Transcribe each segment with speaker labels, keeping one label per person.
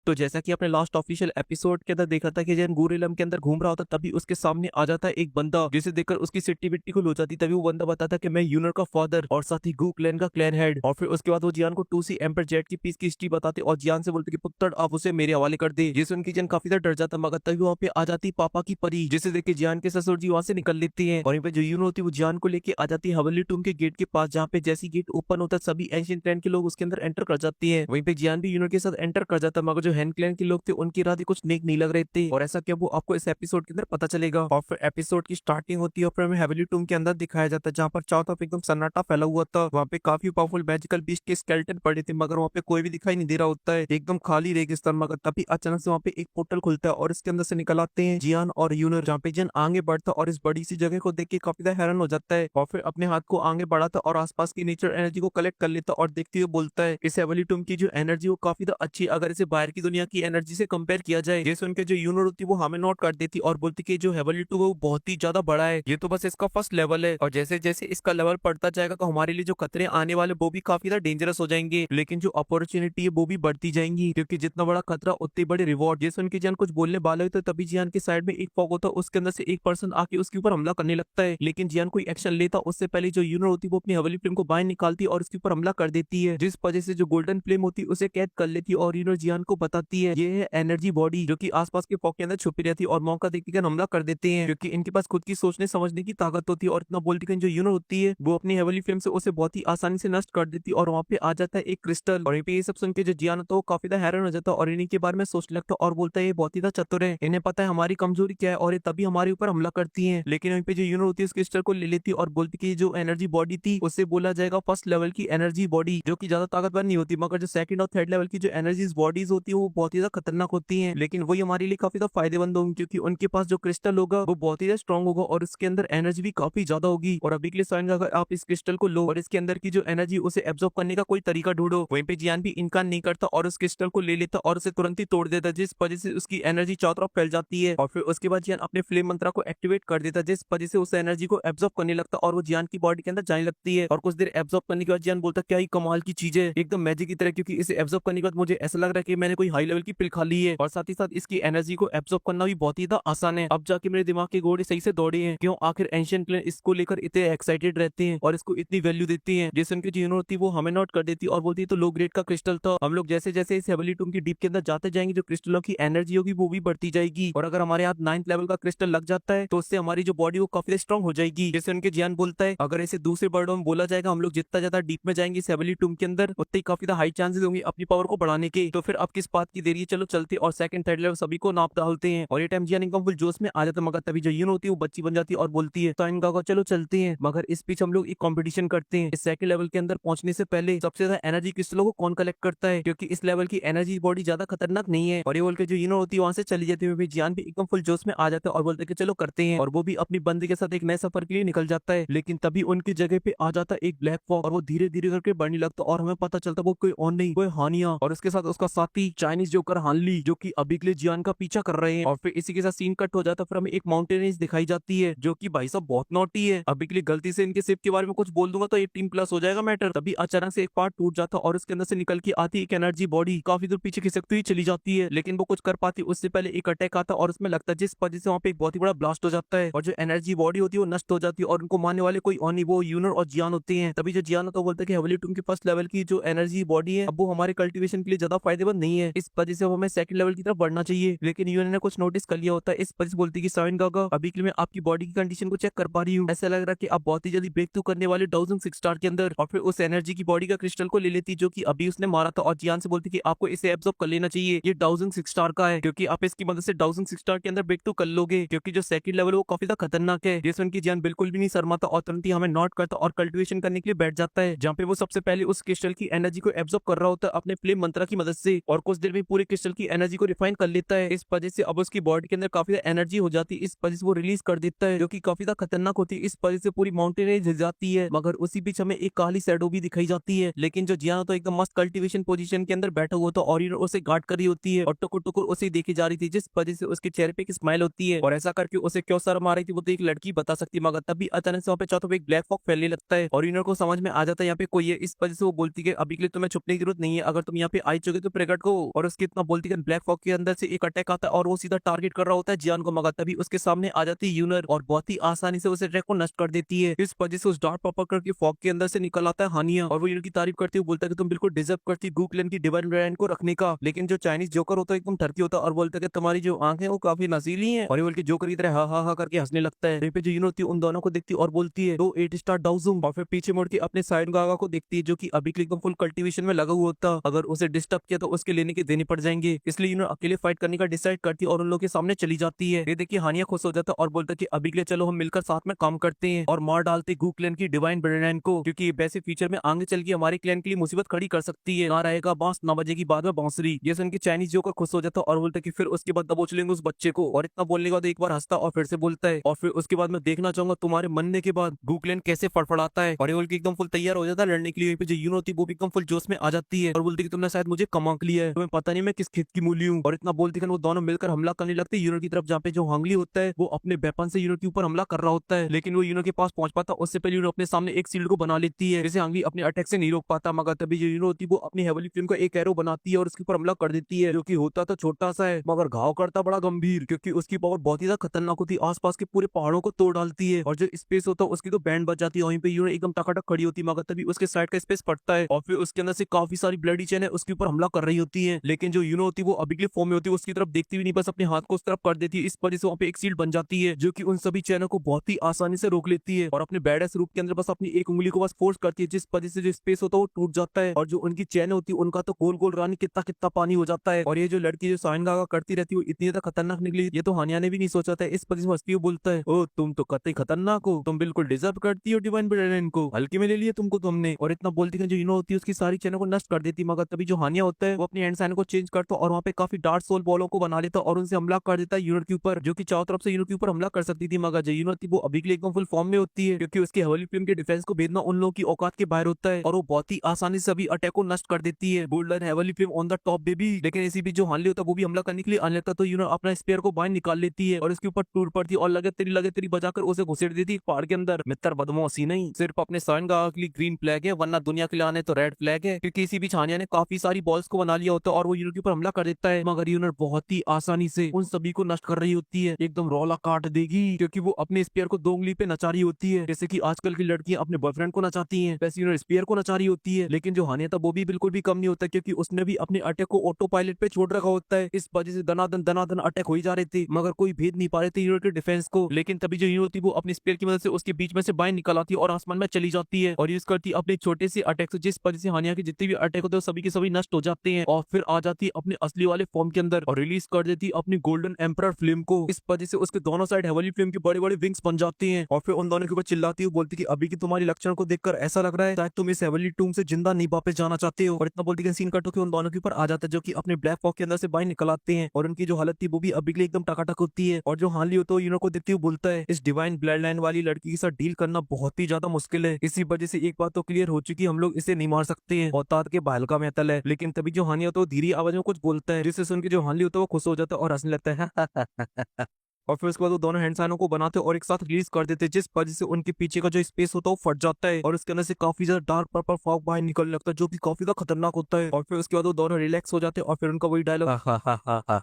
Speaker 1: तो जैसा कि आपने लास्ट ऑफिशियल एपिसोड के अंदर देखा था कि जैन गूरेलम के अंदर घूम रहा होता तभी उसके सामने आ जाता है एक बंदा, जिसे देखकर उसकी सिट्टी बिट्टी को हो जाती। तभी वो बंदा बताता कि मैं यूनर का फादर और साथ ही गू क्लैन का क्लैन हेड। और फिर उसके बाद वो जियान को 2C एम्पर जेट की पीस की हिस्ट्री बताते और जियान से बोलते कि पुत्र आप उसे मेरे हवाले कर दे, जिससे उनकी जन काफी ज्यादा डर जाता। मगर तभी वहाँ पे आ जाती पापा की परी, जिसे देख के जियान के ससुर जी वहाँ से निकल लेती है। और यहाँ पे जो यूनर होती है वो जियान को लेके आ जाती है हवेली टूम के गेट के पास, जहाँ पे जैसी गेट ओपन होता है सभी एंशिएंट क्लैन के लोग उसके अंदर एंटर कर जाती है। वहीं पे जियान भी यूनर के साथ एंटर कर जाता है। मगर जो हैन क्लैन के लोग थे उनकी इरादे कुछ नेक नहीं लग रहे थे, और ऐसा क्या वो आपको इस एपिसोड के अंदर पता चलेगा। और फिर एपिसोड की स्टार्टिंग होती है और फिर हमें हवेली टूम के अंदर दिखाया जाता है, जहाँ पर चारों तरफ एकदम सन्नाटा फैला हुआ था। वहाँ पे काफी पावरफुल मैजिकल बीस्ट के स्केलेटन पड़े थे, मगर वहाँ पे कोई भी दिखाई नहीं दे रहा होता है, एकदम खाली रेगिस्तान। मगर तभी अचानक से वहाँ पे एक पोर्टल खुलता है और इसके अंदर से निकल आते हैं जियान और यूनर, जहाँ पे जियान आगे बढ़ता और इस बड़ी सी जगह को देख के काफी ज्यादा हैरान हो जाता है। और फिर अपने हाथ को आगे बढ़ाता और आसपास की नेचर एनर्जी को कलेक्ट कर लेता और देखते हुए बोलता है इस हेवली टूम की जो एनर्जी वो काफी ज्यादा अच्छी, अगर इसे बाहर की दुनिया की एनर्जी से कंपेयर किया जाए। जैसे उनके जो यूनर होती है वो हमें नोट कर देती और बोलती कि जो हेवली टूम है वो बहुत ही ज्यादा बड़ा है, ये तो बस इसका फर्स्ट लेवल है, और जैसे जैसे इसका लेवल बढ़ता जाएगा तो हमारे लिए जो खतरे आने वाले वो भी काफी ज्यादा डेंजरस हो जाएंगे, लेकिन जो अपॉर्चुनिटी है वो भी बढ़ती जाएंगी, क्योंकि जितना बड़ा खतरा उतने बड़े रिवॉर्ड। जैसे उनके जियान कुछ बोलने वाले होते तभी जियान के साइड में एक फॉग होता है, उसके अंदर से एक पर्सन आके उसके ऊपर हमला करने लगता है, लेकिन जियान कोई एक्शन लेता उससे पहले जो यूनर होती है वो अपनी हवेली फ्लेम को बाहर निकालती है और उसके ऊपर हमला कर देती है, जिस वजह से जो गोल्डन फ्लेम होती है उसे कैद कर लेती है। और यूनर जियान को बताती है ये है एनर्जी बॉडी, जो कि आसपास के फॉग के अंदर छुपी रहती है और मौका देखकर हमला कर देते हैं, क्योंकि इनके पास खुद की सोचने समझने की ताकत होती है। और इतना बोलती है जो यूनर होती है वो अपनी हेवली फ्लेम से उसे बहुत ही आसानी से नष्ट कर देती है, और वहाँ पे आ जाता है एक क्रिस्टल। और यहाँ पे ये सब सुन के जो जियान होता है वो काफी ज्यादा हैरान हो जाता है और इन्हीं के बारे में सोचने लगता है और बोलता है ये बहुत ही ज्यादा चतुर है, इन्हें पता है हमारी कमजोरी क्या है और ये तभी हमारे ऊपर हमला करती है। लेकिन वहीं पे जो यूनर होती है उस क्रिस्टल को ले लेती है और बोलती है कि जो एनर्जी बॉडी थी उससे बोला जाएगा फर्स्ट लेवल की एनर्जी बॉडी, जो कि ज्यादा ताकतवर नहीं होती, मगर जो सेकंड और थर्ड लेवल की जो एनर्जी बॉडीज होती है वो बहुत ही ज्यादा खतरनाक होती है, लेकिन वही हमारे लिए काफी ज्यादा फायदेमंद होंगी, क्योंकि उनके पास जो क्रिस्टल होगा वो बहुत ही ज्यादा स्ट्रॉन्ग होगा और उसके अंदर एनर्जी भी काफी ज्यादा होगी। और अभी के लिए साइन अगर आप इस क्रिस्टल को लो और इसके अंदर की जो एनर्जी उसे एब्जॉर्ब करने का कोई तरीका ढूंढो। वहीं पे जियान भी इनकार नहीं करता और उस क्रिस्टल को ले लेता और उसे तुरंत ही तोड़ देता, जिस वजह से उसकी एनर्जी चारों तरफ फैल जाती है। और फिर उसके बाद जियान अपने फ्लेम मंत्रा को एक्टिवेट कर देता, जिस वजह से उस एनर्जी को एब्जॉर्ब करने लगता और वो जियान की बॉडी के अंदर जाने लगती है। और कुछ देर एब्जॉर्ब करने के बाद जियान बोलता क्या ही कमाल की चीज है, एकदम मैजिक की तरह, क्योंकि इसे एब्जॉर्ब करने के बाद मुझे ऐसा लग रहा है कि मैंने कोई हाई लेवल की पिल खा ली है, और साथ ही साथ इसकी एनर्जी को एब्जॉर्ब करना भी बहुत ही ज्यादा आसान है। अब जाके मेरे दिमाग के घोड़े सही से दौड़े हैं, क्यों आखिर एंशिएंट क्लैन इसको लेकर इतने एक्साइटेड रहते हैं और इसको इतनी वैल्यू देती है। जैसे उनकी जीवन होती है वो हमें नोट कर देती और बोलती है तो लो ग्रेड का क्रिस्टल था, हम लोग जैसे जैसे इस हेवली टूम की डीप के अंदर जाते जाएंगे जो क्रिस्टलों की एनर्जी होगी वो भी बढ़ती जाएगी, और अगर हमारे हाथ 9th लेवल का क्रिस्टल लग जाता है तो उससे हमारी जो बॉडी वो काफी स्ट्रॉन्ग हो जाएगी। जैसे उनके जियान बोलता है अगर इसे दूसरे वर्डों में बोला जाएगा हम लोग जितना ज्यादा डीप में जाएंगे इस हेवली टूम के अंदर उतने ही काफी हाई चांसेस होंगे अपनी पावर को बढ़ाने के। तो फिर अब किस बात की देरी है, चलो चलते और सेकंड थर्ड लेवल सभी को नाप डालते हैं। और ये टाइम जियान एकदम फुल जोश में आ जाता है, मगर तभी जो यून होती है वो बच्ची बन जाती है और बोलती है तो इनका चलो चलते हैं, मगर इस बीच हम लोग एक कंपटीशन करते हैं, इस सेकंड लेवल के अंदर पहुंचने से पहले सबसे ज्यादा एनर्जी क्रिस्टलों को कौन कलेक्ट करता है, क्योंकि इस लेवल की एनर्जी बॉडी ज्यादा खतरनाक नहीं है। और ये बोल के जो यूनो होती है वहां से चली जाती है, जियान भी एकदम फुल जोश में आ जाता है और बोलते हैं चलो करते हैं, और वो भी अपनी बंदी के साथ एक नए सफर के लिए निकल जाता है। लेकिन तभी उनकी जगह पे आ जाता है एक ब्लैक फॉग और वो धीरे धीरे करके बढ़ने लगता और हमें पता चलता वो कोई और नहीं वो हानिया और उसके साथ उसका साथी चाइनीज जोकर हानली, जो कि अभी के लिए जियान का पीछा कर रहे हैं। और फिर इसी के साथ सीन कट हो जाता है, फिर हमें एक माउंटेन रेंज दिखाई जाती है जो कि भाई साहब बहुत नोटी है। अभी के लिए गलती से इनके शिप के बारे में कुछ बोल दूंगा तो 18+ हो जाएगा मैटर। तभी अचानक से एक पार्ट टूट जाता और उसके अंदर से निकल के आती एक एनर्जी बॉडी, काफी दूर पीछे खिसकती हुई चली जाती है, लेकिन वो कुछ कर पाती उससे पहले एक अटैक आता और उसमें लगता है जिस वजह से वहाँ पे एक बहुत ही बड़ा ब्लास्ट हो जाता है और जो एनर्जी बॉडी होती है वो नष्ट हो जाती है और उनको मारने वाले कोई और नहीं वो यूनर और जियान होते हैं। तभी जो जियान होता है वो बोलता है कि हेवली टूम के फर्स्ट लेवल की जो एनर्जी बॉडी है अब वो हमारे कल्टीवेशन के लिए ज्यादा फायदेमंद नहीं है, इस वजह से हमें सेकंड लेवल की तरफ बढ़ना चाहिए। लेकिन यूनर ने कुछ नोटिस कर लिया होता है, इस वजह से बोलती है कि साइन गागा अभी के लिए मैं आपकी बॉडी की कंडीशन को चेक कर पा रही हूँ, ऐसा लग रहा है कि आप बहुत ही जल्दी ब्रेक थ्रू करने वाले 1006 स्टार के अंदर। और फिर उस एनर्जी की बॉडी का क्रिस्टल को ले लेती जो कि अभी उसने मारा था और जियान से बोलती कि आपको इसे एब्जॉर्ब कर लेना चाहिए, ये 1006 स्टार का है, क्योंकि आप इसकी मदद से 1006 स्टार के अंदर ब्रेक थ्रू कर लोगे, क्योंकि जो सेकंड लेवल वो काफी ज्यादा खतरनाक है। जिसमें की जियान बिल्कुल भी नहीं शर्माता और तुरंत ही हमें नोट करता और कल्टीवेशन करने के लिए बैठ जाता है, जहाँ पे वो सबसे पहले उस क्रिस्टल की एनर्जी को एब्जॉर्ब कर रहा होता है अपने फ्लेम मंत्रा की मदद से, और कुछ देर में पूरे क्रिस्टल की एनर्जी को रिफाइन कर लेता है। इस वजह से अब उसकी बॉडी के अंदर काफी ज्यादा एनर्जी हो जाती है, इस वजह से वो रिलीज कर देता है जो कि काफी ज्यादा खतरनाक होती है। इस वजह से पूरी माउंटेन रेंज हिल जाती है, मगर उसी बीच हमें एक काली शैडो भी दिखाई जाती है। लेकिन जो जियान तो एकदम मस्त कल्टीवेशन पोजीशन के अंदर बैठा हुआ था और उसे गार्ड कर रही होती है और टुकुर टुकुर उसे देखी जा रही थी, जिस वजह से उसके चेहरे पे एक स्माइल होती है और ऐसा करके उसे क्यों शर्म आ रही थी वो तो एक लड़की बता सकती, मगर तभी अचानक से वहाँ पे चौथा पे एक ब्लैक फॉग फैलने लगता है और यूनर को समझ में आ जाता है यहाँ पे कोई है। इस वजह से वो बोलती है अभी के लिए तुम्हें छुपने की जरूरत नहीं है, अगर तुम यहाँ पे आई चुके तो प्रकट को और उसके इतना बोलती है ब्लैक फॉग के अंदर से एक अटैक आता है और वो सीधा टारगेट कर रहा होता है जियान को, मगर तभी उसके सामने आ जाती है यूनर और बहुत ही आसानी से उस अटैक को नष्ट कर देती है। इस वजह से उस डार्क पर्पल कलर की फॉग के अंदर से निकल आता है हानिया और वो यूनर की तारीफ करती हुए बोलता है कि तुम बिल्कुल डिजर्व करती गू क्लैन की डिवाइन ब्रांड को रखने का। लेकिन जो चाइनीज जोकर होता है एकदम ठरकी होता है और बोलता है कि तुम्हारी जो आंखें वो काफी नशीली हैं, और ये बोल के जोकर की तरह हा करके हंसने लगता है। पे जो यूनर होती है उन दोनों को देखती है और बोलती है 8 स्टार डाउजूम, और फिर पीछे मुड़ के अपने साइड गागा को देखती है जो कि अभी के लिए एकदम फुल कल्टीवेशन में लगा हुआ होता। अगर उसे डिस्टर्ब किया तो उसके लेने के देने पड़ जाएंगे, इसलिए यूनर अकेले फाइट करने का डिसाइड करती है और उन लोगों के सामने चली जाती है। ये देखिए हानिया खुश हो जाता है और बोलता है कि अभी के लिए चलो हम मिलकर साथ में काम करते हैं और मार डालते गू क्लैन की डिवाइन ब्रांड को, क्योंकि वैसे फ्यूचर में आगे चल के हमारे क्लैन के लिए मुसीबत खड़ी कर सकती है। ना रहेगा बांस ना बजेगी बाद में बांसुरी। ये सुन के चाइनीज जोकर खुश हो जाता है और बोलता है कि फिर उसके बाद दबोच लेंगे उस बच्चे को। और इतना बोलने के बाद एक बार हंसता और फिर से बोलता है और फिर उसके बाद मैं देखना चाहूंगा तुम्हारे मरने के बाद गू क्लैन कैसे फड़फड़ाता है। और ये बोल के एकदम फुल तैयार हो जाता है लड़ने के लिए। जो यूनो होती है वो भी एकदम फुल जोश में आ जाती है और बोलती है कि तुमने शायद मुझे कमाक लिया है, तुम्हें पता नहीं मैं किस खेत की मूली हूँ। और इतना बोलती है वो दोनों मिलकर हमला करने लगते हैं यूनो की तरफ, जहाँ पे जो हांगली होता है वो अपने वेपन से यूनो के ऊपर हमला कर रहा होता है, लेकिन वो यूनो के पास पहुंच पाता उससे पहले यूनो अपने सामने एक शील्ड को बना लेती है जिसे हांगली अपने अटैक से नहीं रोक पाता। मगर तभी जो यूनो होती है वो अपनी हेवली फ्लेम का एक एरो बनाती है और उसके ऊपर हमला कर देती है, जो कि होता तो छोटा सा है मगर घाव करता बड़ा गंभीर, क्योंकि उसकी पावर बहुत ही ज्यादा खतरनाक होती है, आसपास के पूरे पहाड़ों को तोड़ डालती है। और जो स्पेस होता है उसकी तो बैंड बच जाती है, वहीं पे यूनो एकदम टकाटक खड़ी होती है। मगर तभी उसके साइड का स्पेस पड़ता है और फिर उसके अंदर से काफी सारी ब्लडी चेन है उसके ऊपर हमला कर रही होती है, लेकिन जो यूनो होती है वो अभी के लिए फॉर्म में होती है, उसकी तरफ देखती भी नहीं, बस अपने हाथ को उस तरफ कर देती है। इस वजह से वहाँ पे एक सील बन जाती है जो कि उन सभी चैनों को बहुत ही आसानी से रोक लेती है और अपने बैडेस रूप के अंदर बस अपनी एक उंगली को बस फोर्स करती है, जिस वजह से जो स्पेस होता है वो टूट जाता है और जो उनकी चैन होती है उनका तो गोल गोल रानी कितना कितना पानी हो जाता है। और ये जो लड़की जो साइन गागा करती रहती है वो इतनी ज्यादा खतरनाक निकली, ये तो हानिया ने भी नहीं सोचा था। इस वजह से हंसती हुई बोलता है ओ तुम तो कतई खतरनाक हो, तुम बिल्कुल डिजर्व करती हो डिवाइन ब्रेन को, हल्के में ले लिए तुमको तुमने। और इतना बोलती है जो यूनो होती है उसकी सारी चैनल को नष्ट कर देती, मगर तभी जो हानिया होता है वो अपनी एंड साइन को चेंज करता और वहाँ पे काफी डार्क सोल बॉलों को बना लेता और उनसे हमला कर देता है यूनिट के ऊपर, जो कि चारों तरफ से यूनिट के ऊपर हमला कर सकती थी। मगर जो यूनिट थी वो अभी के लिए एकदम फुल फॉर्म में होती है, क्योंकि उसकी हवाली फिल्म के डिफेंस को भेदना उन लोगों की औकात के बाहर होता है और वो बहुत ही आसानी से सभी अटैक को नष्ट कर देती है। Golden heavily film on the top baby. लेकिन इसी बीच जो हानली होता है वो भी हमला करने के लिए आने लगता, तो यूनिट अपना स्पेयर को बाहर निकाल लेती है और उसके ऊपर टूट पड़ती है और लगे तेरी बजाकर उसे घुसेड़ देती है पहाड़ के अंदर। मित्र बदमाशी नहीं, सिर्फ अपने साइन गागा के लिए ग्रीन फ्लैग है, वरना दुनिया के लिए आने तो रेड फ्लैग है। क्योंकि इसी बीच हानिया ने काफी सारी बॉल्स को बना लिया होता है और वो यूनिट के ऊपर हमला कर देता है, मगर यूनिट बहुत ही आसानी से उन सभी को नष्ट कर रही होती है, एकदम रौला काट देगी, क्योंकि वो अपने स्पेयर को 2 उंगली पे नचा रही होती है, जैसे कि आजकल की लड़कियां अपने बॉयफ्रेंड को नचाती हैं, वैसे यूनिट स्पेयर को नचा रही होती है। लेकिन जो हानिया था वो भी बिल्कुल भी कम नहीं होता, क्योंकि उसने भी अपने अटैक को ऑटो पायलट पे छोड़ रखा होता है। इस वजह से दनादन अटैक हो ही जा रहे थे, मगर कोई भेद नहीं पा रहे थे यूनिट के डिफेंस को। लेकिन तभी जो यूनिट थी वो अपनी स्पेयर की मदद से उसके बीच में से बाहर निकल आती है और आसमान में चली जाती है और यूज करती है अपने छोटे से अटैक से, जिस वजह से हानिया के जितने भी अटैक होते हैं सभी के सभी नष्ट हो जाते हैं और फिर आ जाती है अपने असली वाले फॉर्म के अंदर और रिलीज कर देती है अपनी गोल्डन एम्परर फ्लेम को। इस वजह से उसके दोनों साइड हेवली फ्लेम के बड़े बड़े विंग्स बन जाती हैं और फिर उन दोनों के ऊपर चिल्लाती है, बोलती है कि अभी की तुम्हारी लक्षण को देखकर ऐसा लग रहा है शायद तुम इस हेवली टूम से जिंदा नहीं वापस जाना चाहते हो। और इतना बोलती है सीन कट होकर उन दोनों के ऊपर आ जाता है, जो कि अपने ब्लैक फॉग के अंदर से बाहर निकल आते हैं और उनकी जो हालत थी वो भी अभी के लिए एकदम टकाटक होती है। और जो हानली होता है यूनो को देखते हुए बोलता है इस डिवाइन ब्लड लाइन वाली लड़की के साथ डील करना बहुत ही ज्यादा मुश्किल है, इसी वजह से एक बात तो क्लियर हो चुकी है, हम लोग इसे नहीं मार सकते हैं, औताद के बहल का मेहतल है। लेकिन तभी जो हानि होता है वो धीरे आवाज में कुछ बोलता है, जिससे सुन के जो हानली होता है वो खुश हो जाता है और हंसने लगता है और फिर उसके बाद वो दोनों हैंडसाइनों को बनाते और एक साथ रिलीज कर देते, जिस वजह से उनके पीछे का जो स्पेस होता है वो फट जाता है और उसके अंदर से काफी ज्यादा डार्क पर्पल फॉग बाहर निकलने लगता है, जो कि काफी ज्यादा खतरनाक होता है। और फिर उसके बाद वो दोनों रिलैक्स हो जाते हैं और फिर उनका वही डायलॉग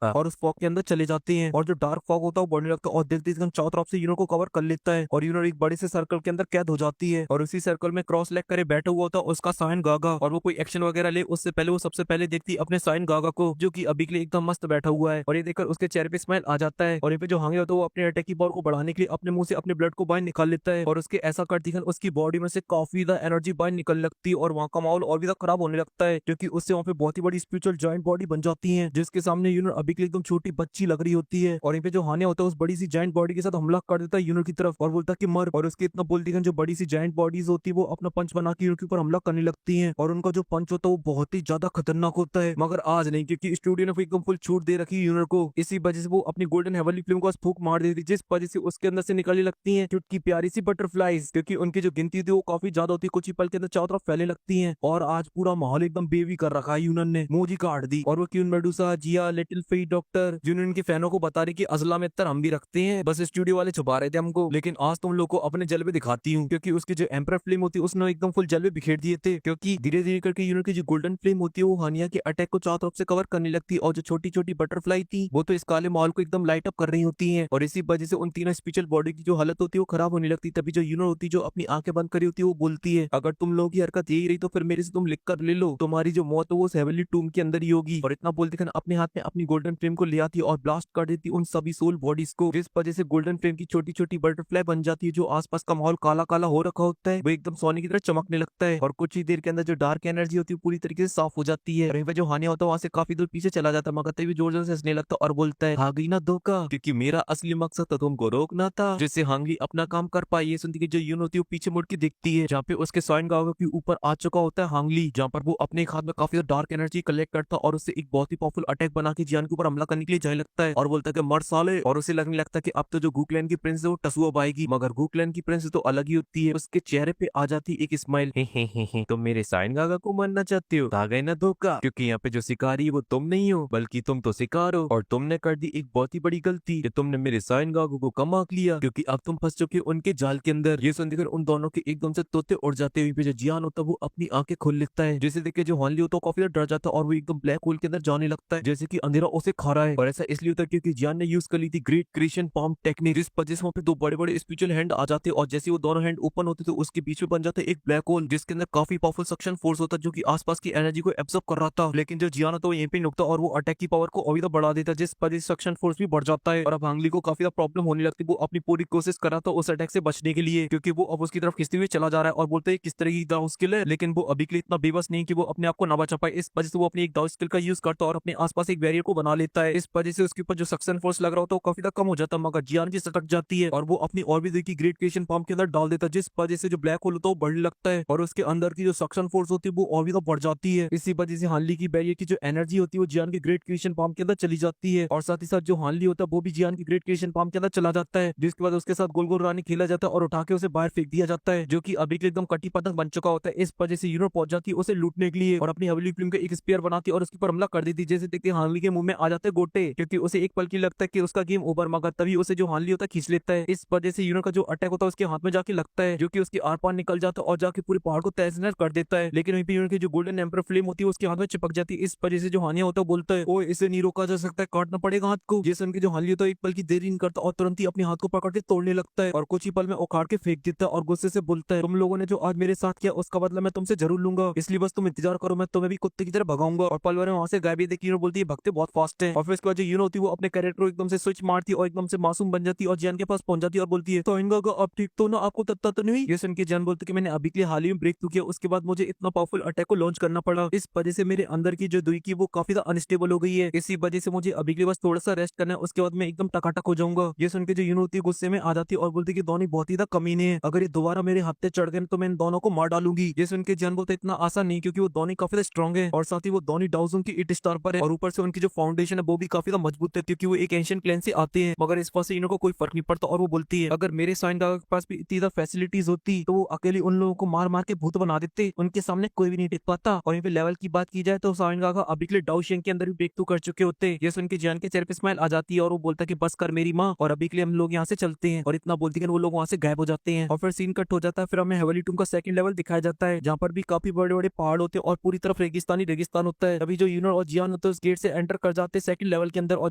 Speaker 1: और उस फॉग के अंदर चले जाते हैं और जो डार्क फॉग होता है वो बढ़ने लगता है और देखते चारों तरफ से यूनो को कवर कर लेता है और यूनो एक बड़े से सर्कल के अंदर कैद हो जाती है और उसी सर्कल में क्रॉस लेग करे बैठा हुआ होता है उसका साइन गागा। और वो कोई एक्शन वगैरह ले उससे पहले वो सबसे पहले देखती अपने साइन गागा को, जो कि अभी के लिए एकदम मस्त बैठा हुआ है और ये देखकर उसके चेहरे पे स्माइल आ जाता है। और ये पे जो हांगे होता है वो अपने अटैक की पावर को बढ़ाने के लिए अपने मुंह से अपने ब्लड को बाहर निकाल लेता है और उसके ऐसा करती है उसकी बॉडी में से काफी ज्यादा एनर्जी बाहर निकल लगती है और वहाँ का माहौल और भी ज्यादा खराब होने लगता है, क्योंकि उससे वहाँ पे बहुत ही बड़ी स्पिरिचुअल जॉइंट बॉडी बन जाती है, जिसके सामने यूनिट अभी के लिए एकदम छोटी बच्ची लग रही होती है। और यहाँ पे जो हानिया होता है उस बड़ी सी जॉइंट बॉडी के साथ हमला कर देता है यूनिट की तरफ और बोलता है कि मर। और उसके इतना बोलती है जो बड़ी सी जॉइंट बॉडीज होती है वो अपना पंच बना के यूनिट के ऊपर हमला करने लगती है और उनका जो पंच होता है वो बहुत ही ज्यादा खतरनाक होता है, मगर आज नहीं, क्योंकि स्टूडियो ने एकदम फुल छूट दे रखी है यूनिट को, इसी वजह से वो अपनी गोल्डन हेवनली फिल्म को फूंक मार देती, जिस वजह से उसके अंदर से निकलने लगती है चुटकी प्यारी सी बटरफ्लाईज, क्योंकि उनकी जो गिनती थी वो काफी ज्यादा होती है, कुछ ही पल के अंदर चारों तरफ फैलने लगती है। और आज पूरा माहौल एकदम बेवी कर रखा है। यूनन ने मोजी काट दी और वो क्यून मेडुसा, जिया, लिटिल फी डॉक्टर यूनियन के फैनों को बता रही कि अजला में इतना हम भी रखते हैं, बस स्टूडियो वाले छुपा रहे थे हमको, लेकिन आज तुम लोग को अपने जलवे दिखाती हूँ। क्योंकि उसकी जो एम्पर फ्लेम होती है उसने एकदम फुल जलवे बिखेर दिए थे, क्योंकि धीरे धीरे करके यूनियन की जो गोल्डन फ्लेम होती है वो हानिया के अटैक को चारों तरफ से कवर करने लगती है। और जो छोटी छोटी बटरफ्लाई थी वो तो इस काले माहौल को एकदम लाइट अप कर रही होती है, और इसी वजह से उन तीनों स्पेशल बॉडी की जो हालत होती है वो खराब होने लगती है। तभी जो यूनियन होती है जो अपनी आंखें बंद करी होती है वो बोलती है, अगर तुम लोगों की हरकत यही रही तो फिर मेरे से तुम लिख कर ले लो, तुम्हारी जो मौत है वो हेवनली टूम के अंदर ही होगी। और इतना बोलते अपने हाथ में अपनी गोल्डन फ्लेम को ले आती है और ब्लास्ट कर देती उन सभी सोल बॉडीज को, जिस वजह से गोल्डन फ्लेम की छोटी छोटी बटरफ्लाई बन जाती है। जो आसपास का माहौल काला काला हो रखा होता है वो एकदम सोने की तरह चमकने लगता है, और कुछ ही देर के अंदर जो डार्क एनर्जी होती है पूरी तरीके से साफ हो जाती है। और जो हानिया होता है वहां से काफी दूर पीछे चला जाता है, मगर तभी जोर जोर से हंसने लगता और बोलता है, आ गई ना धोखा, क्योंकि मेरा असली मकसद तो तुमको रोकना था, जिससे हांगली अपना काम कर पाए। ये सुनती जो यून होती है वो पीछे मुड़ के देखती है, जहाँ पे उसके साइन गांव के ऊपर आ चुका होता है हांगली, जहाँ पर वो अपने एक हाथ में काफी डार्क एनर्जी कलेक्ट करता है और उससे एक बहुत ही पावरफुल अटैक बना के जियान के ऊपर हमला करने के लिए जाने लगता है, और बोलता है कि मर साले। और उसे लगने लगता है कि अब तो जो गूक्लैन की प्रिंस है वो टसुआ आएगी, मगर गूक्लैन की प्रिंस तो अलग ही होती है। उसके चेहरे पे आ जाती एक स्माइल, हे तुम मेरे साइन गागा को मारना चाहते हो, आ गए ना धोखा, क्योंकि यहाँ पे जो शिकारी है वो तुम नहीं हो बल्कि तुम तो शिकार हो, और तुमने कर दी एक बहुत ही बड़ी गलती कि तुमने मेरे साइन गागो को कम आंक लिया, क्योंकि अब तुम फंस चुके हो उनके जाल के अंदर। ये सुन देकर उन दोनों के एकदम से तोते उड़ जाते हुए जो जियान होता है वो अपनी आंखें खोल लेता है, जिसे देख के जो हॉनली होता है काफी डर जाता है और वो एकदम ब्लैक होल के अंदर जाने लगता है, जैसे कि अंधेरा उसे खा रहा है। और ऐसा इसलिए होता है क्योंकि जियान ने यूज कर ली थी ग्रेट क्रिएशन पाम टेक्निक, जिस वजह से वहाँ पे दो बड़े बड़े स्पिरिचुअल हैंड आ जाते हैं, और जैसे वो दोनों हैंड ओपन होते तो उसके बीच में बन जाता है एक ब्लैक होल, जिसके अंदर काफी पावरफुल सक्शन फोर्स होता है जो कि आसपास की एनर्जी को एब्जॉर्ब कर रहा था। लेकिन जो जियान होता है वो यहीं पे नुकता और वो अटैक की पावर को और भी बढ़ा देता है, जिस वजह से सक्शन फोर्स भी बढ़ जाता है। और अब हांगली को काफी प्रॉब्लम होने लगती है, वो अपनी पूरी कोशिश कर रहा था उस अटैक से बचने के लिए, क्योंकि वो अब उसकी तरफ खिंचते हुए चला जा रहा है और बोलते हैं किस तरह की दाव स्किल है, लेकिन वो अभी के लिए इतना बेबस नहीं कि वो अपने आप को ना बचा पाए। इस वजह से वो अपनी एक दाव स्किल का यूज करता है और अपने आसपास एक बैरियर को बना लेता है। इस वजह से उसके ऊपर जो सक्शन फोर्स लग रहा होता है वो काफी कम हो जाता है, मगर जियान की सटक जाती है और वो अपनी और भी देखी ग्रेट क्रिएशन पाम के अंदर डाल देता है, जिस वजह से जो ब्लैक होल होता है वो बढ़ने लगता है और उसके अंदर की जो सक्शन फोर्स होती है वो और भी बढ़ जाती है। इसी वजह से हानली की बैरियर की जो एनर्जी होती है वो जियान के ग्रेट क्रिएशन पाम के अंदर चली जाती है, और साथ ही साथ जो हानली होता है वो भी जियान की ग्रेट क्रिएशन पाम के अंदर चला जाता है, जिसके बाद उसके साथ गोल गोल रानी खेला जाता है और उठा के उसे बाहर फेंक दिया जाता है, जो कि अभी के लिए एकदम कटी पतंग बन चुका होता है। इस वजह से यूनिट पहुंच जाती है उसे लूटने के लिए और अपनी हवेली फिल्म का एक स्पेयर बनाती है और उसके ऊपर हमला कर देती है। जैसे देखते हानली के मुंह में आ जाते हैं गोटे, क्योंकि उसे एक पल की लगता है कि उसका गेम ओवर, मगर तभी उसे जो हानली होता है खींच लेता है। इस वजह से यूनिट का जो अटैक होता है उसके हाथ में जाके लगता है, जो कि उसके आर पार निकल जाता है और जाके पूरे पहाड़ को तहस नहस कर देता है। लेकिन वहीं पे यूनिट की जो गोल्डन एम्पर फ्लेम होती है उसके हाथ में चिपक जाती है। इस वजह से जो हानिया होता है बोलता है, ओ इसे नहीं रोका जा सकता है, काटना पड़ेगा हाथ को। ये सुन के जो हानली होता है एक पल की देरी नहीं करता और तुरंत ही अपने हाथ को पकड़ के तोड़ने लगता है और कुछ ही पल में उखाड़ के फेंक देता है और गुस्से से बोलता है, तुम लोगों ने जो आज मेरे साथ किया उसका बदला मैं तुमसे जरूर लूंगा, इसलिए बस तुम इंतजार करो, मैं तुम्हें भी कुत्ते की तरह भगाऊंगा। और पल भर में वहां से गायब देखी यूनो बोलती है, भगते बहुत फास्ट है। और फिर इसके बाद जो यूनो होती है वो अपने कैरेक्टर को एकदम से स्विच मारती है और एकदम से मासूम बन जाती है और जियान के पास पहुंच जाती है और बोलती है, तो इनका अब ठीक तो ना, आपको तत्ता तो नहीं। ये सुन के जियान बोलती है कि मैंने अभी के लिए हाल ही में ब्रेक थ्रू किया, उसके बाद मुझे इतना पावरफुल अटैक को लॉन्च करना पड़ा, इस वजह से मेरे अंदर की जो दुई की वो काफी अनस्टेबल हो गई है, इसी वजह से मुझे अभी के लिए बस थोड़ा सा रेस्ट करना है, उसके बाद मैं एकदम टकाटक हो जाऊंगा। ये सुन के जो यूनो होती है गुस्से में आ जाती है और बोलती है कि दोनों बहुत ही कमीने हैं, अगर ये दोबारा मेरे हाथ पे चढ़ गए तो मैं इन दोनों को मार डालूंगी। ये सुन के जियान बोलते इतना आसान नहीं, क्योंकि वो दोनों काफी स्ट्रॉन्ग है और साथ ही वो दोनों डाउजों की इट स्टार पर है और ऊपर से उनकी जो फाउंडेशन है वो भी काफी मजबूत है, क्योंकि वो एक एंशिएंट क्लैन से आते हैं। मगर इस वजह से इनको कोई फर्क नहीं पड़ता और वो बोलती है, अगर मेरे साइन के पास भी इतनी फैसिलिटीज होती तो वो अकेले उन लोगों को मार मार के भूत बना देते, उनके सामने कोई भी नहीं टिक पाता। और यहाँ पे लेवल की बात की जाए तो साइन गागा अभी के लिए डाउशियन के अंदर भी ब्रेक थ्रू कर चुके होते। ये सुन के जियान के चेहरे पे स्माइल आ जाती है और वो बोलता है कि बस कर मेरी माँ, और अभी के लिए हम लोग यहाँ से चलते हैं। और इतना बोलती है वो लोग वहाँ से गायब हो जाते हैं और फिर सीन कट हो जाता है। फिर हमें हेवली टूम का सेकंड लेवल दिखाया जाता है, जहाँ पर भी काफी बड़े बड़े पहाड़ होते हैं और पूरी तरफ रेगिस्तानी रेगिस्तान होता है। अभी जो यूनर और जियान होते हैं उस गेट से एंटर कर जाते हैं सेकंड लेवल के अंदर, और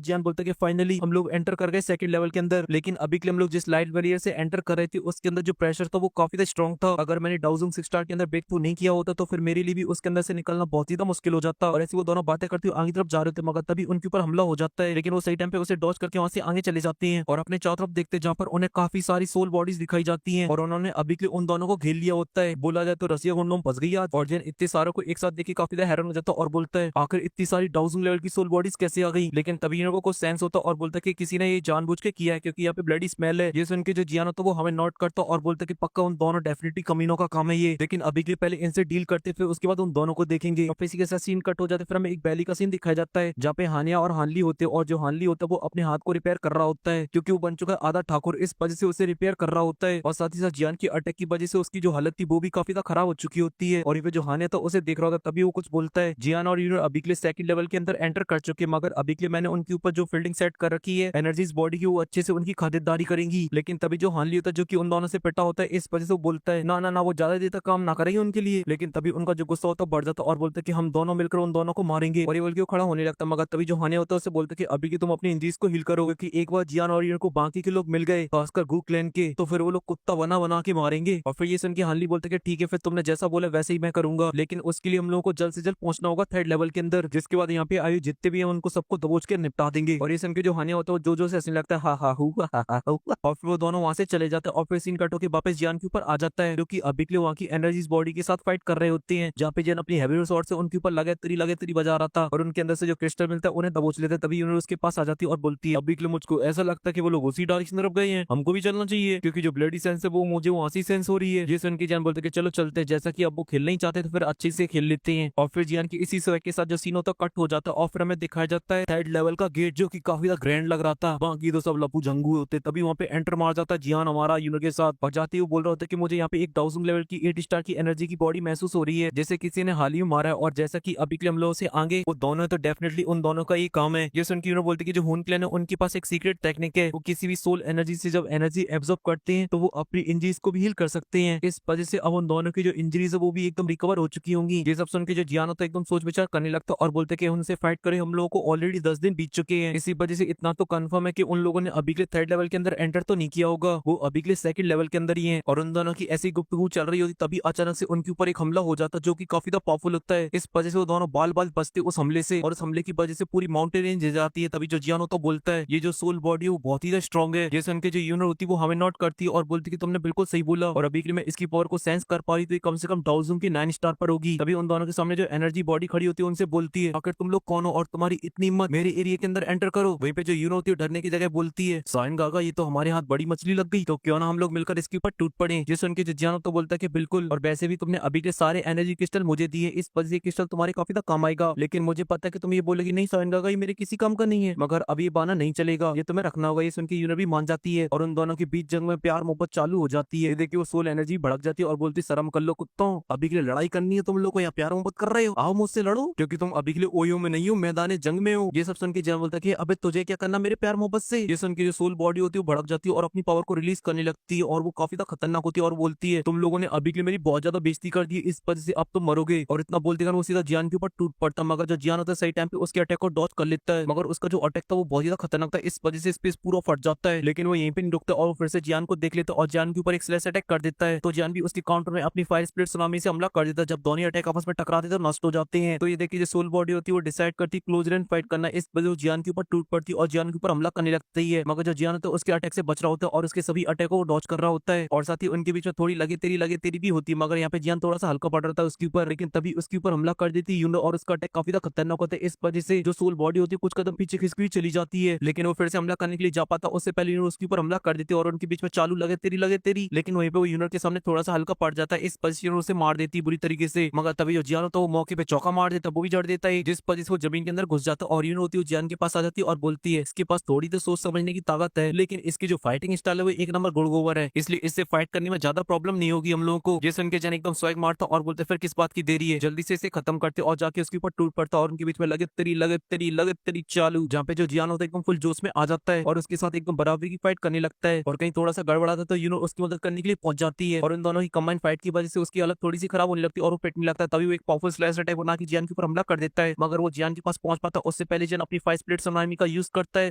Speaker 1: जियान बोलता है कि फाइनली हम लोग एंटर कर गए सेकंड लेवल के अंदर। लेकिन अभी के लिए हम लोग जिस लाइट बैरियर से एंटर कर रहे थे उसके अंदर जो प्रेशर था वो काफी स्ट्रॉन्ग था। अगर मैंने डाउजिंग 6 स्टार के अंदर ब्रेक थ्रू नहीं किया होता तो फिर मेरे लिए भी उसके अंदर से निकलना बहुत ही मुश्किल हो जाता। और ऐसे वो दोनों बातें करते हुए आगे तरफ जा रहे थे, मगर तभी उनके ऊपर हमला हो जाता है, लेकिन वो सही टाइम पे उसे डॉज करके वहां से आगे चले जाते हैं और अपने चारों तरफ देखते जहाँ पर उन्हें काफी सारी सोल बॉडीज दिखाई जाती हैं और उन्होंने अभी के लिए उन दोनों को घेर लिया होता है। बोला जाए तो रसिया गुंडों फंस गई आज। और जैन इतने सारों को एक साथ देखे काफी ज्यादा हैरान हो जाता और बोलता है, आखिर इतनी सारी डाउजिंग लेवल की सोल बॉडीज कैसे आ गई। लेकिन तभी इनको कुछ सेंस होता और बोलता है कि किसी ने ये जानबूझ के किया है, क्योंकि यहाँ पे ब्लडी स्मेल है। ये सुन के जो जियान होता वो हमें नोट करता और बोलता है कि पक्का उन दोनों डेफिनेटली कमीनों का काम है ये, लेकिन अभी के लिए पहले इनसे डील करते फिर उसके बाद उन दोनों को देखेंगे। और इसी के साथ सीन कट हो जाते फिर हमें एक बैली का सीन दिखाया जाता है जहाँ पे हानिया और हानली होते हैं और जो हानली होता है वो अपने हाथ को रिपेयर कर रहा होता है, क्योंकि वो बन चुका है आधा ठाकुर, इस वजह से उसे रिपेयर कर रहा होता है। और साथ ही साथ जियान की अटैक की वजह से उसकी जो हालत थी वो भी काफी खराब हो चुकी होती है। और ये पे जो हाने था उसे देख रहा होता, तभी वो कुछ बोलता है। जियान और यूनर अभी के लिए सेकंड लेवल के अंदर एंटर कर चुके हैं, मगर अभी के लिए मैंने उनके ऊपर जो फील्डिंग सेट कर रखी है एनर्जीज बॉडी की, वो अच्छे से उनकी खातिरदारी करेंगी। लेकिन तभी जो हानली होता है, जो कि उन दोनों से पिटा होता है, इस वजह से वो बोलता है ना ना ना, वो ज्यादा देर तक काम ना करेंगे उनके लिए। लेकिन तभी उनका जो गुस्सा होता है बढ़ जाता है और बोलते हैं कि हम दोनों मिलकर उन दोनों को मारेंगे। और ये बोल के वो खड़ा होने लगता है, मगर तभी जो हाने होता है उसे बोलते हैं कि अभी की तुम अपनी इंजीज को हिल करोगे, कि एक बार जियान और यूनर को बाकी के लोग मिल गए, खासकर गू क्लैन के, तो फिर वो लोग कुत्ता बना बना के मारेंगे। और फिर ये सुन के हानली बोलते हैं कि ठीक है, फिर तुमने जैसा बोला वैसे ही मैं करूंगा, लेकिन उसके लिए हम लोगों को जल्द से जल्द पहुंचना होगा थर्ड लेवल के अंदर, जिसके बाद यहाँ पे आयु जितने भी हैं उनको सबको दबोच के निपटा देंगे। और ये सुन के जो हानि होता है वो जो से हंसने लगता है, हा हा हु हा हा हा हु। और फिर वो दोनों वहां से चले जाते हैं। और फिर सीन कट होके वापस जियान के ऊपर आ जाता है, जो कि अभी के लिए वहाँ की एनर्जीज बॉडी के साथ फाइट कर रहे होते हैं, जहाँ पे जियान अपनी हैवी स्वॉर्ड से उनके ऊपर लगे तरी बजा रहा था और उनके अंदर से जो क्रिस्टल मिलता है उन्हें दबोच लेते हैं। तभी यूनिवर्स उसके पास आ जाती है और बोलती है, अभी के लिए मुझको ऐसा लगता है कि वो लोग उसी डायरेक्शन तरफ गए हैं, हमको भी चलना चाहिए, क्योंकि जो ब्लडी सेंस है वो मुझे वहां से सेंस हो रही है। ये सुन के जियान बोलते कि चलो चलते हैं, जैसा कि अब वो खेलना ही चाहते तो फिर अच्छे से खेल लेते हैं। और फिर जियान की इसी स्वैग के साथ जो सीन होता है कट हो जाता है और फिर हमें दिखाया जाता है थर्ड लेवल का गेट, जो कि काफी ग्रैंड लग रहा था। बाकी तो सब लपू झंगू होते, तभी वहाँ पे एंटर मार जाता है जियान हमारा यूनर के साथ। और जाते ही वो बोल रहा होता है कि मुझे यहाँ पे 1000 लेवल की 8 स्टार की एनर्जी की बॉडी महसूस हो रही है, जैसे किसी ने हाल ही में मारा है। और जैसा कि अभी के लिए हम लोगों से आगे वो दोनों है, तो डेफिनेटली उन दोनों का ये काम है। ये सुन के यूनर बोलते कि जो हून क्लैन है उनके पास एक सीक्रेट टेक्निक है, वो किसी भी सोल एनर्जी से जब एनर्जी एब्जॉर्ब करते हैं तो वो अपनी इंजरीज को भी हील कर सकते हैं। इस वजह से अब उन दोनों की जो इंजरीज है वो भी एकदम रिकवर हो चुकी होंगी। ये सब सुन के जो जियान होता है एकदम सोच विचार करने लगता और बोलते कि उनसे फाइट करें, हम लोगों को ऑलरेडी 10 दिन बीत चुके हैं। इसी वजह से इतना तो कंफर्म है कि उन लोगों ने अभी के लिए थर्ड लेवल के अंदर एंटर तो नहीं किया होगा, वो अभी के लिए सेकंड लेवल के अंदर ही है। और उन दोनों की ऐसी गुफ्तगू चल रही होती तभी अचानक से उनके ऊपर एक हमला हो जाता, जो कि काफी पावरफुल होता है। इस वजह से वो दोनों बाल बाल बचते उस हमले से, और उस हमले की वजह से पूरी माउंटेन रेंज हिल जाती है। तभी जो जियान होता बोलता है, ये जो सोल बॉडी है वो बहुत ही स्ट्रॉन्ग है। जैसे उनके जो यूनिट होती है वो हमें नोट करती है और बोलती है कि तुमने बिल्कुल सही बोला, और अभी के लिए मैं इसकी पावर को सेंस कर पा रही, तो ये कम से कम 1000 की 9 स्टार पर होगी। तभी उन दोनों के सामने जो एनर्जी बॉडी खड़ी होती है उनसे बोलती है, आखिर तुम लोग कौन हो और तुम्हारी इतनी हिम्मत, मेरे एरिया के अंदर एंटर करो। वहीं पे जो यूनिट होती है डरने की जगह बोलती है, साइन गागा ये तो हमारे हाथ बड़ी मछली लग गई, तो क्यों ना हम लोग मिलकर इसके ऊपर टूट पड़े। जिस उनके जो जियान तो बोलता है कि बिल्कुल, और वैसे भी तुमने अभी के सारे एनर्जी क्रिस्टल मुझे दिए, इस वजह से क्रिस्टल तुम्हारे काफी काम आएगा। लेकिन मुझे पता है कि तुम ये बोलोगी नहीं साइन गागा ये मेरे किसी काम का नहीं है, मगर अब ये बहाना नहीं चलेगा, ये तुम्हें रखना होगा। ये सुन के यूनिट भी मान जाती है और उन दोनों के बीच जंग में प्यार मोहब्बत चालू हो जाती है। देखिए वो सोल एनर्जी भड़क जाती है और बोलती, शर्म कर लो कुत्तों, अभी के लिए लड़ाई करनी है तुम लोग को या प्यार मोहब्बत कर रहे हो, आओ मुझसे लड़ो, क्योंकि तुम अभी के लिए ओयो में नहीं हो, मैदान जंग में हो। ये सब सुन के जियान बोलता है कि अबे तुझे क्या करना मेरे प्यार मोहब्बत से। ये सुन के जो सोल बॉडी होती है वो भड़क जाती है और अपनी पावर को रिलीज करने लगती है, और वो काफी खतरनाक होती है और बोलती है, तुम लोगों ने अभी के लिए मेरी बहुत ज्यादा बेइज्जती कर दी, इस वजह से अब तुम मरोगे। और इतना बोलते वो सीधा जियान के ऊपर टूट पड़ता, मगर जो जियान होता है सही टाइम पे उसके अटैक को डॉच कर लेता है, मगर उसका जो अटैक था वो बहुत ज्यादा खतरनाक था, इस वजह से स्पेस पूरा फट जाता है। लेकिन वो यहीं पे नहीं रुकता और फिर से जियान को देख लेता और जियान के ऊपर एक स्लैश अटैक कर देता है। तो जियान भी उसके काउंटर में अपनी फायर स्प्लिट सुनामी से हमला कर देता है। जब दोनों अटैक आपस में टकराते तो नष्ट हो जाते हैं। तो ये देखिए जो सोल बॉडी होती है वो डिसाइड करती है क्लोज रेंज फाइट करना, इस वजह से जियान के ऊपर टूट पड़ती है और जियान के ऊपर हमला करने लगती है। मगर जो जियान होता है उसके अटैक से बच रहा होता है और उसके सभी अटैक को डॉच कर रहा होता है, और साथ ही उनके बीच में थोड़ी लगे तेरी भी होती है। मगर यहाँ पे जियान थोड़ा सा हल्का पड़ रहा था उसके ऊपर, लेकिन तभी उसके ऊपर हमला कर देती यूनो और उसका अटैक काफी खतरनाक होता है। इस वजह से जो सोल बॉडी होती है कुछ कदम पीछे खिसकी चली जाती है, लेकिन वो फिर से हमला करने के लिए जा पाता उससे पहले यूनो उसके ऊपर हमला कर देती है और उनके बीच में चालू लगे तेरी। लेकिन वहीं पे वो यूनो के सामने थोड़ा सा हल्का पड़ जाता है, इस वजह से उसे मार देती है बुरी तरीके से। मगर तभी जो जियान तो वो मौके पे चौका मार देता, वो भी जड़ देता है, जिस वजह से वो जमीन के अंदर घुस जाता है। और यूनो होती है जियान के पास आ जाती है और बोलती है, इसके पास थोड़ी तो सोच समझने की ताकत है, लेकिन इसकी जो फाइटिंग स्टाइल है वो एक नंबर गुड़गोबर है, इसलिए इससे फाइट करने में ज्यादा प्रॉब्लम नहीं होगी हम लोगों को। जैसे जियान एकदम स्वैग मारता और बोलते फिर किस बात की देरी है, जल्दी से इसे खत्म करते, और जाके उसके ऊपर टूट पड़ता और उनके बीच में लगे तेरी चालू, जहाँ पे जो जियान होता है एकदम फुल जोश में आ जाता है और उसके साथ एकदम बराबरी की फाइट करने लगता है। और कहीं थोड़ा सा गड़बड़ाता तो यूनो उसकी मदद करने के लिए पहुंच जाती है और इन दोनों की कंबाइंड फाइट की वजह से उसकी हालत थोड़ी सी खराब होने लगती है और वो पिटने लगता है। तभी वो एक पावरफुल स्लैश अटैक बना के जियान के ऊपर हमला कर देता है, मगर वो जियान के पास पहुंच पाता उससे पहले जियान अपनी फाइव स्प्लिट सुनामी का यूज करता है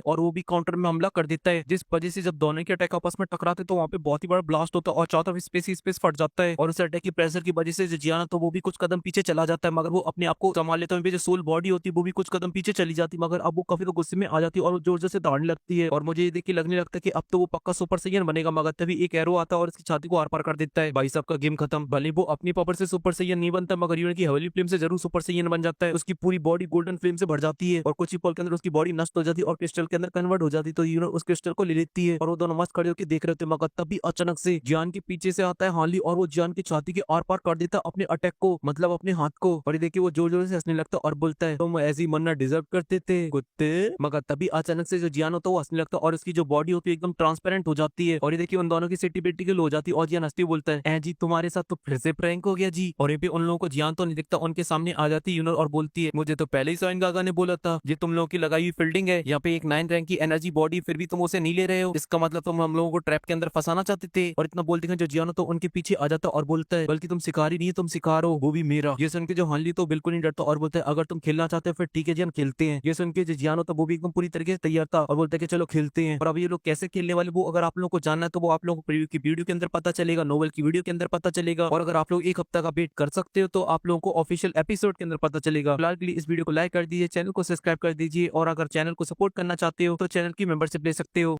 Speaker 1: और वो भी काउंटर में हमला कर देता है, जिस वजह से जब दोनों के अटैक आपस में टकराते तो वहाँ पे बहुत ही बड़ा ब्लास्ट होता है और चारों तरफ स्पेस ही स्पेस फट जाता है। और उस अटैक की प्रेशर की वजह से जो जियान तो वो भी कुछ कदम पीछे चला जाता है, मगर वो अपने आप को संभाल लेता है। जो सोल बॉडी होती है वो भी कुछ कदम पीछे चली जाती, मगर अब वो काफी गुस्से में आ जाती है और वो जोर जोर से दौड़ने लगती है। और मुझे ये देख के लगने लगता है कि अब तो वो पक्का सुपर सैयन बनेगा, मगर तभी एक एरो आता है और इसकी छाती को आर पार कर देता है। भाई साहब का गेम खत्म। भले वो अपनी पावर से सुपर सैयन नहीं बनता, मगर यूनिट की हवेली फ्लेम से जरूर सुपर सैयन बन जाता है। उसकी पूरी बॉडी गोल्डन फ्लेम से भर जाती है और कुछ ही पल के अंदर उसकी बॉडी नष्ट हो जाती है और क्रिस्टल के अंदर कन्वर्ट हो जाती है। तो यूनिट उस क्रिस्टल को ले लेती है और वो दोनों मस्त खड़े होकर देख रहे होते हैं, मगर तभी अचानक से जियान के पीछे से आता है हानली और वो जियान की छाती के आर पार कर देता है अपने अटैक को, मतलब अपने हाथ को। और ये देखिए वो जोर जोर से हंसने लगता है और बोलता है, तुम ऐसी मरना डिजर्व करते थे कुत्ते। मगर तभी अचानक से जो जियान होता है वो हंसने लगता है और उसकी जो बॉडी होती है एकदम ट्रांसपेरेंट हो जाती है। और ये देखिए उन दोनों की सिटी बिट्टी की लो हो जाती है और जियान हंसती हुई बोलता है, जी तुम्हारे साथ तो फिर से प्रैंक हो गया जी। और ये पे उन लोगों को जियान तो नहीं दिखता, उनके सामने आ जाती है यूनर और बोलती है, मुझे तो पहले ही साइन गागा ने बोला था ये तुम लोगों की लगाई हुई फील्डिंग है, यहाँ पे एक 9 रैंक की एनर्जी बॉडी फिर भी तुम उसे नहीं ले रहे हो, इसका मतलब तुम हम लोगों को ट्रैप के अंदर फंसाना चाहते थे। और इतना बोलते हैं जो जियानो तो उनके पीछे आ जाता और बोलता है, बल्कि तुम शिकारी नहीं है तुम शिकार हो, वो भी मेरा। ये सुन के जो हानली तो बिल्कुल नहीं डरता और बोलता है, अगर तुम खेलना चाहते हो फिर ठीक है जी हम खेलते हैं। ये सुन के जो जियानो तो वो भी एकदम पूरी तरीके से तैयार था और बोलता है कि चलो खेलते हैं। और अब ये लोग कैसे खेलने वाले वो अगर आप लोगों को जानना है तो वो आप लोगों को प्रीव्यू की वीडियो के अंदर पता चलेगा, नोवेल की वीडियो के अंदर पता चलेगा। और अगर आप लोग एक हफ्ता का वेट कर सकते हो तो आप लोगों को ऑफिशियल एपिसोड के अंदर पता चलेगा। फिलहाल के लिए इस वीडियो को लाइक कर दीजिए, चैनल को सब्सक्राइब कर दीजिए और अगर चैनल को सपोर्ट करना चाहते हो तो चैनल की मेंबरशिप ले सकते हो।